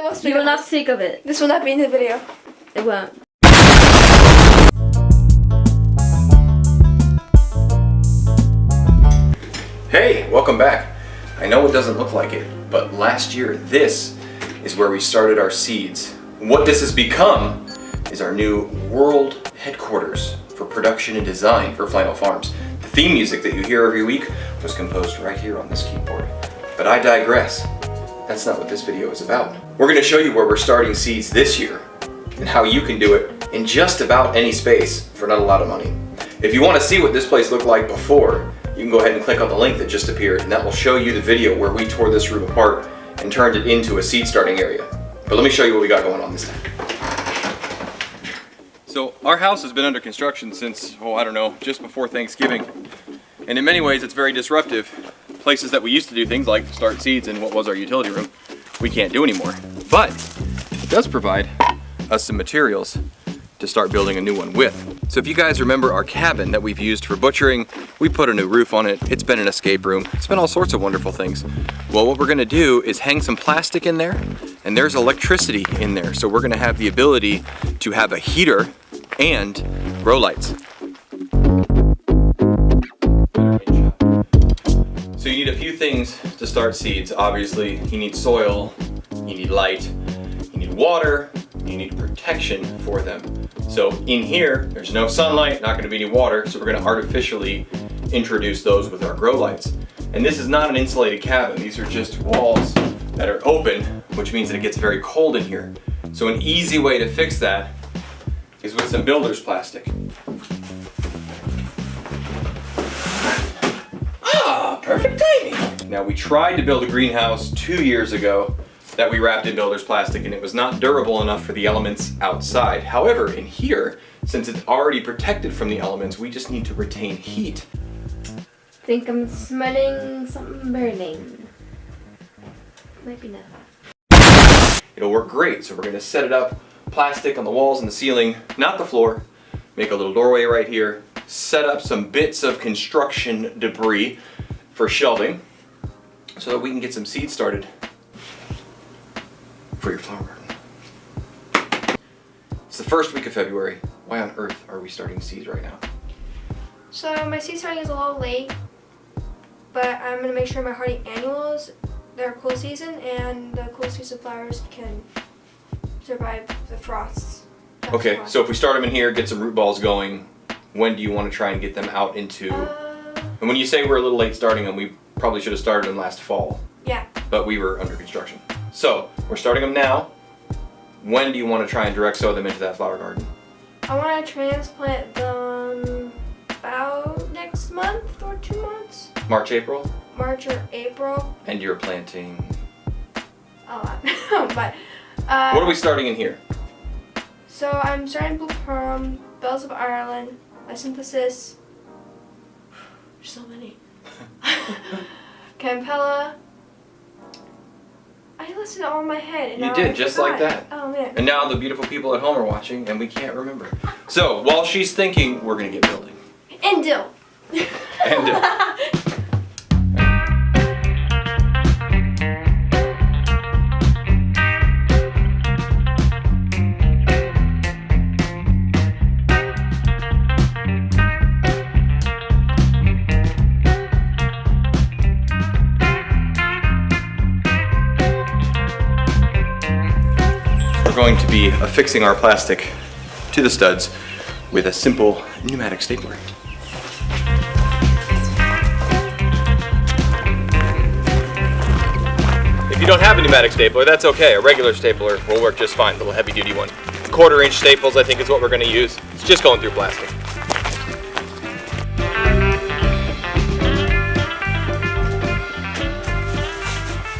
will speak. You will not speak of it. This will not be in the video. It won't. Hey, welcome back. I know it doesn't look like it, but last year this is where we started our seeds. What this has become is our new world headquarters for production and design for Flannel Farms. The theme music that you hear every week was composed right here on this keyboard. But I digress. That's not what this video is about. We're going to show you where we're starting seeds this year and how you can do it in just about any space for not a lot of money. If you want to see what this place looked like before, you can go ahead and click on the link that just appeared, and that will show you the video where we tore this room apart and turned it into a seed starting area. But let me show you what we got going on this time. So our house has been under construction since, I don't know, just before Thanksgiving. And in many ways it's very disruptive. Places that we used to do things like start seeds in what was our utility room, we can't do anymore. But it does provide us some materials to start building a new one with. So if you guys remember our cabin that we've used for butchering, we put a new roof on it, it's been an escape room, it's been all sorts of wonderful things. Well, what we're gonna do is hang some plastic in there, and there's electricity in there, so we're gonna have the ability to have a heater and grow lights. So you need a few things to start seeds. Obviously, you need soil, you need light, you need water, you need protection for them. So in here, there's no sunlight, not gonna be any water, so we're gonna artificially introduce those with our grow lights. And this is not an insulated cabin, these are just walls that are open, which means that it gets very cold in here. So an easy way to fix that is with some builder's plastic. Ah, perfect timing. Now we tried to build a greenhouse 2 years ago that we wrapped in builder's plastic, and it was not durable enough for the elements outside. However, in here, since it's already protected from the elements, we just need to retain heat. I think I'm smelling something burning. Might be not. It'll work great, so we're gonna set it up, plastic on the walls and the ceiling, not the floor, make a little doorway right here, set up some bits of construction debris for shelving so that we can get some seeds started for your flower garden. It's the first week of February. Why on earth are we starting seeds right now? So my seed starting is a little late, but I'm gonna make sure my hardy annuals, they're cool season, and the cool season flowers can survive the frosts. Okay, so if we start them in here, get some root balls going, when do you want to try and get them out into... And when you say we're a little late starting them, we probably should have started them last fall. Yeah. But we were under construction. So, we're starting them now. When do you want to try and direct sow them into that flower garden? I want to transplant them about next month or 2 months. March, April? March or April. And you're planting... A lot. But, what are we starting in here? So I'm starting Blue Pearl, Bells of Ireland, My Synthesis. There's so many. Campella. I listed it all in my head. And You now did, I just forgot. like that. Oh man. And now the beautiful people at home are watching and we can't remember. So, while she's thinking, we're going to get building. And dill. And dill. We're going to be affixing our plastic to the studs with a simple pneumatic stapler. If you don't have a pneumatic stapler, that's okay. A regular stapler will work just fine, a little heavy duty one. 1/4 inch staples I think is what we're going to use. It's just going through plastic.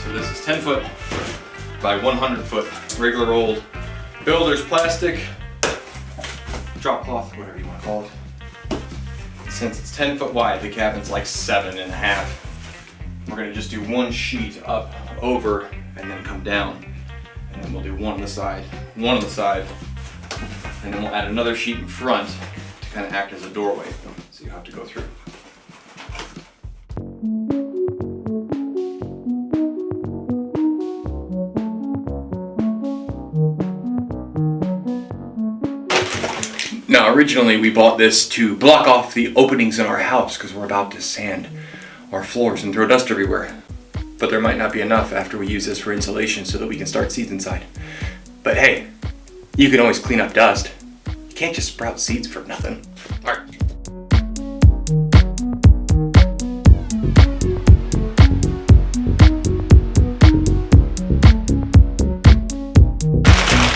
So this is 10 foot by 100 foot regular old builder's plastic, drop cloth, whatever you want to call it. Since it's 10 foot wide, the cabin's like 7.5. We're gonna just do one sheet up, over, and then come down. And then we'll do one on the side, and then we'll add another sheet in front to kind of act as a doorway. So you have to go through. Now, originally we bought this to block off the openings in our house because we're about to sand our floors and throw dust everywhere. But there might not be enough after we use this for insulation so that we can start seeds inside. But hey, you can always clean up dust. You can't just sprout seeds for nothing. All right.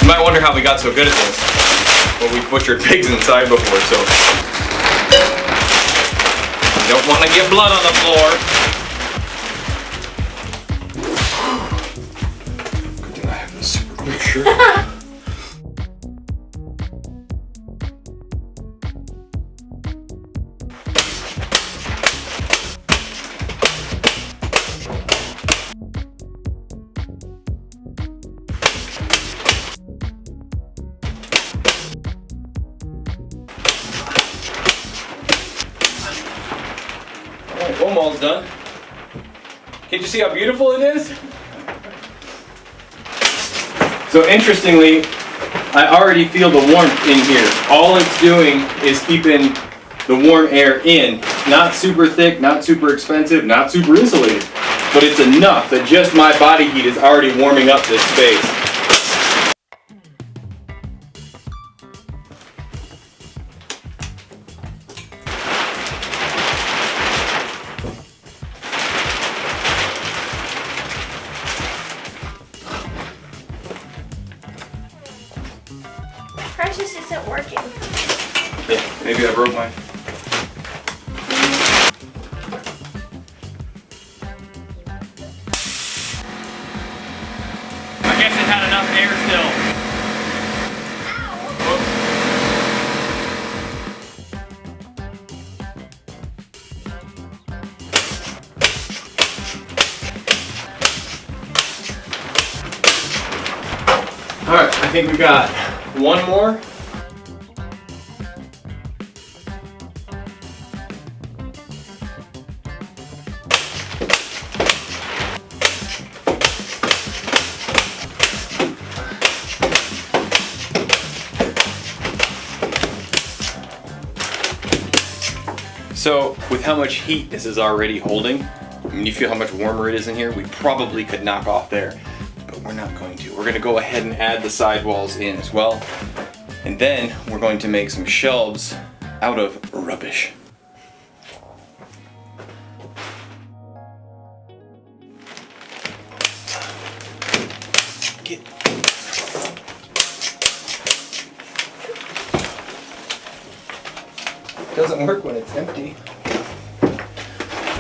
You might wonder how we got so good at this. Well, we've butchered pigs inside before, so you don't want to get blood on the floor. Good thing I have this super glue shirt. One wall's done. Can't you see how beautiful it is? So interestingly, I already feel the warmth in here. All it's doing is keeping the warm air in. Not super thick, not super expensive, not super insulated. But it's enough that just my body heat is already warming up this space. Precious isn't working. Yeah, maybe I broke mine. I guess it had enough air still. Alright, I think we got one more. So, with how much heat this is already holding, I mean, you feel how much warmer it is in here, we probably could knock off there, but we're not going to. We're going to go ahead and add the sidewalls in as well, and then we're going to make some shelves out of rubbish. Get. Doesn't work when it's empty.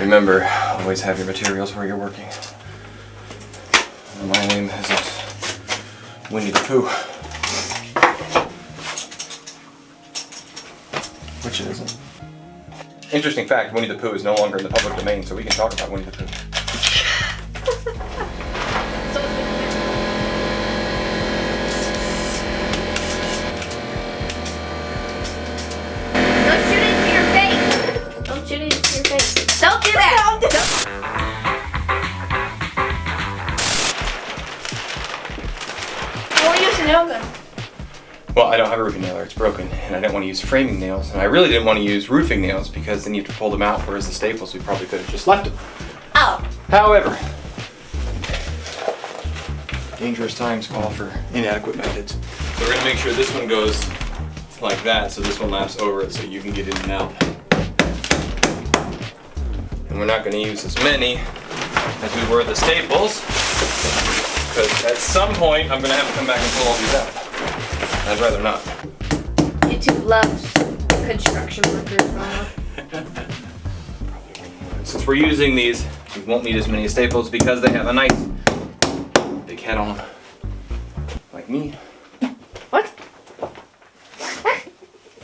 Remember, always have your materials where you're working. My name isn't Winnie the Pooh. Which it isn't. Interesting fact, Winnie the Pooh is no longer in the public domain, so we can talk about Winnie the Pooh. Don't do that! I want to use a nail gun. Well, I don't have a roofing nailer, it's broken, and I didn't want to use framing nails, and I really didn't want to use roofing nails because then you have to pull them out, whereas the staples we probably could have just left them. Oh. However, dangerous times call for inadequate methods. So we're going to make sure this one goes like that, so this one laps over it so you can get in and out. And we're not going to use as many as we were the staples, because at some point I'm going to have to come back and pull all these out. I'd rather not. YouTube loves construction workers, Mama. Since we're using these, we won't need as many staples because they have a nice big head on them. Like me. What?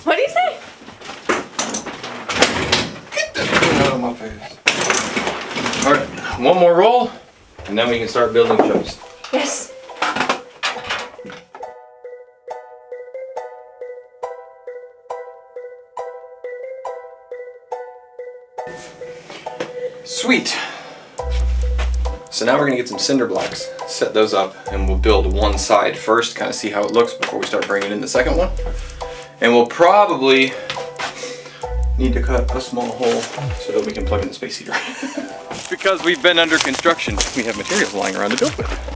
What do you say? Get that out of my face. Alright, one more roll, and then we can start building shelves. Yes. Sweet. So now we're gonna get some cinder blocks, set those up, and we'll build one side first, kind of see how it looks before we start bringing in the second one. And we'll probably need to cut a small hole so that we can plug in the space heater. Because we've been under construction, we have materials lying around to build with.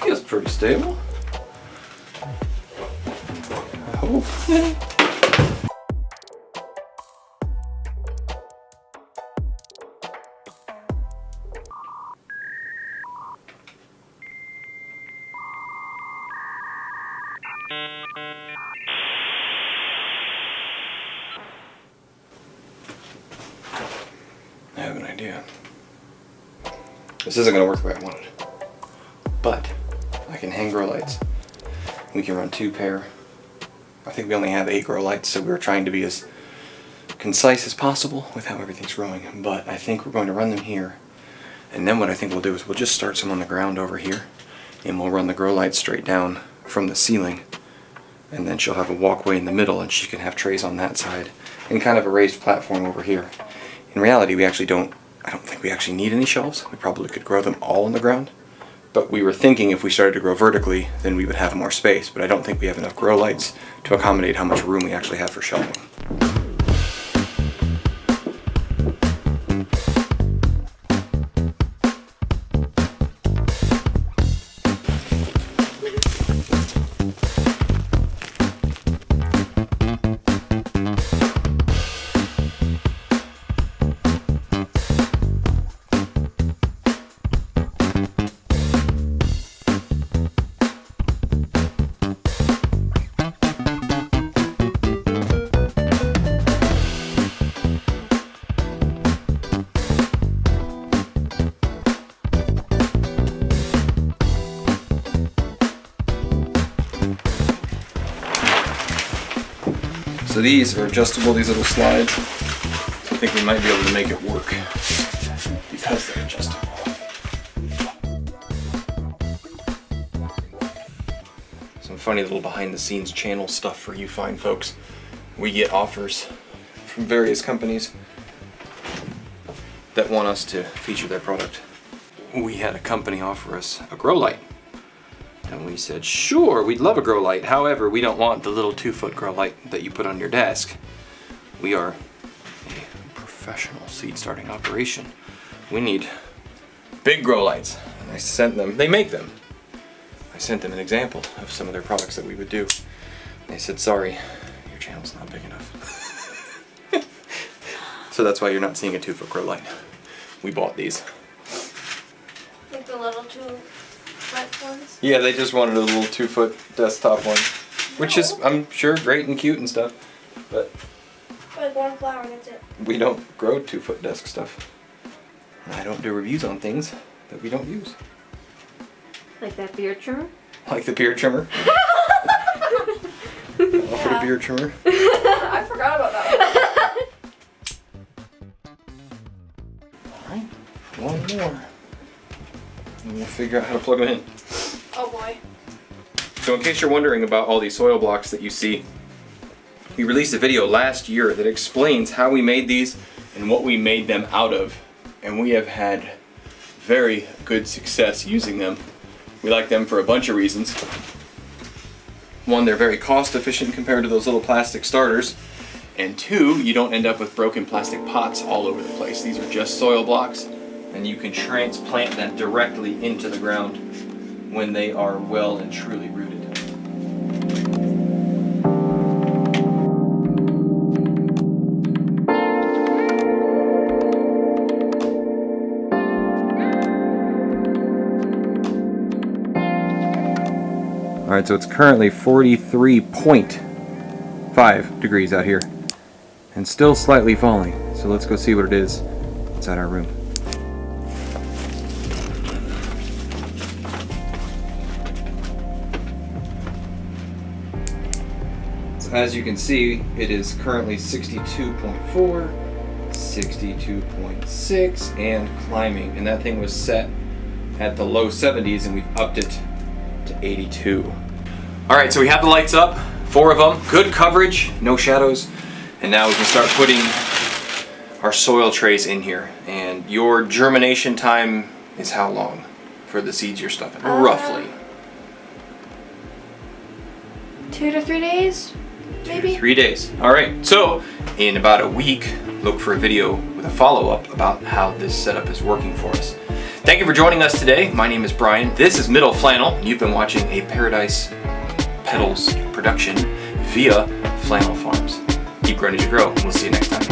Feels pretty stable. Hopefully. I have an idea. This isn't going to work the way I wanted, but I can hang grow lights. We can run 2 pair. I think we only have 8 grow lights, so we were trying to be as concise as possible with how everything's growing. But I think we're going to run them here, and then what I think we'll do is we'll just start some on the ground over here, and we'll run the grow lights straight down from the ceiling, and then she'll have a walkway in the middle, and she can have trays on that side, and kind of a raised platform over here. In reality, I don't think we actually need any shelves. We probably could grow them all on the ground. But we were thinking if we started to grow vertically, then we would have more space. But I don't think we have enough grow lights to accommodate how much room we actually have for shelving. So these are adjustable, these little slides. So I think we might be able to make it work because they're adjustable. Some funny little behind the scenes channel stuff for you fine folks. We get offers from various companies that want us to feature their product. We had a company offer us a grow light. And we said, sure, we'd love a grow light. However, we don't want the little 2-foot grow light that you put on your desk. We are a professional seed starting operation. We need big grow lights. And I sent them, they make them. I sent them an example of some of their products that we would do. They said, sorry, your channel's not big enough. So that's why you're not seeing a 2-foot grow light. We bought these. Like the little 2-foot ones? Yeah, they just wanted a little 2-foot desktop one, which is, I'm sure, great and cute and stuff, but Like 1 flower, that's it. we don't grow 2-foot desk stuff. I don't do reviews on things that we don't use. Like that beard trimmer? Like the beard trimmer. Offered a beard trimmer. I forgot about that Alright, one more. And we'll figure out how to plug them in. one. Oh boy. So in case you're wondering about all these soil blocks that you see, we released a video last year that explains how we made these and what we made them out of. And we have had very good success using them. We like them for a bunch of reasons. One, they're very cost efficient compared to those little plastic starters. And 2, you don't end up with broken plastic pots all over the place. These are just soil blocks, and you can transplant them directly into the ground when they are well and truly rooted. Alright, so it's currently 43.5 degrees out here, and still slightly falling. So let's go see what it is inside our room. as you can see, it is currently 62.4, 62.6, and climbing. And that thing was set at the low 70s, and we've upped it to 82. All right, so we have the lights up, 4 of them, good coverage, no shadows. And now we can start putting our soil trays in here. And your germination time is how long for the seeds you're stuffing? Roughly. 2 to 3 days, maybe. 3 days. All right. So in about a week, look for a video with a follow-up about how this setup is working for us. Thank you for joining us today. My name is Brian. This is Middle Flannel. You've been watching a Paradise Petals production via Flannel Farms. Keep growing as you grow, and we'll see you next time.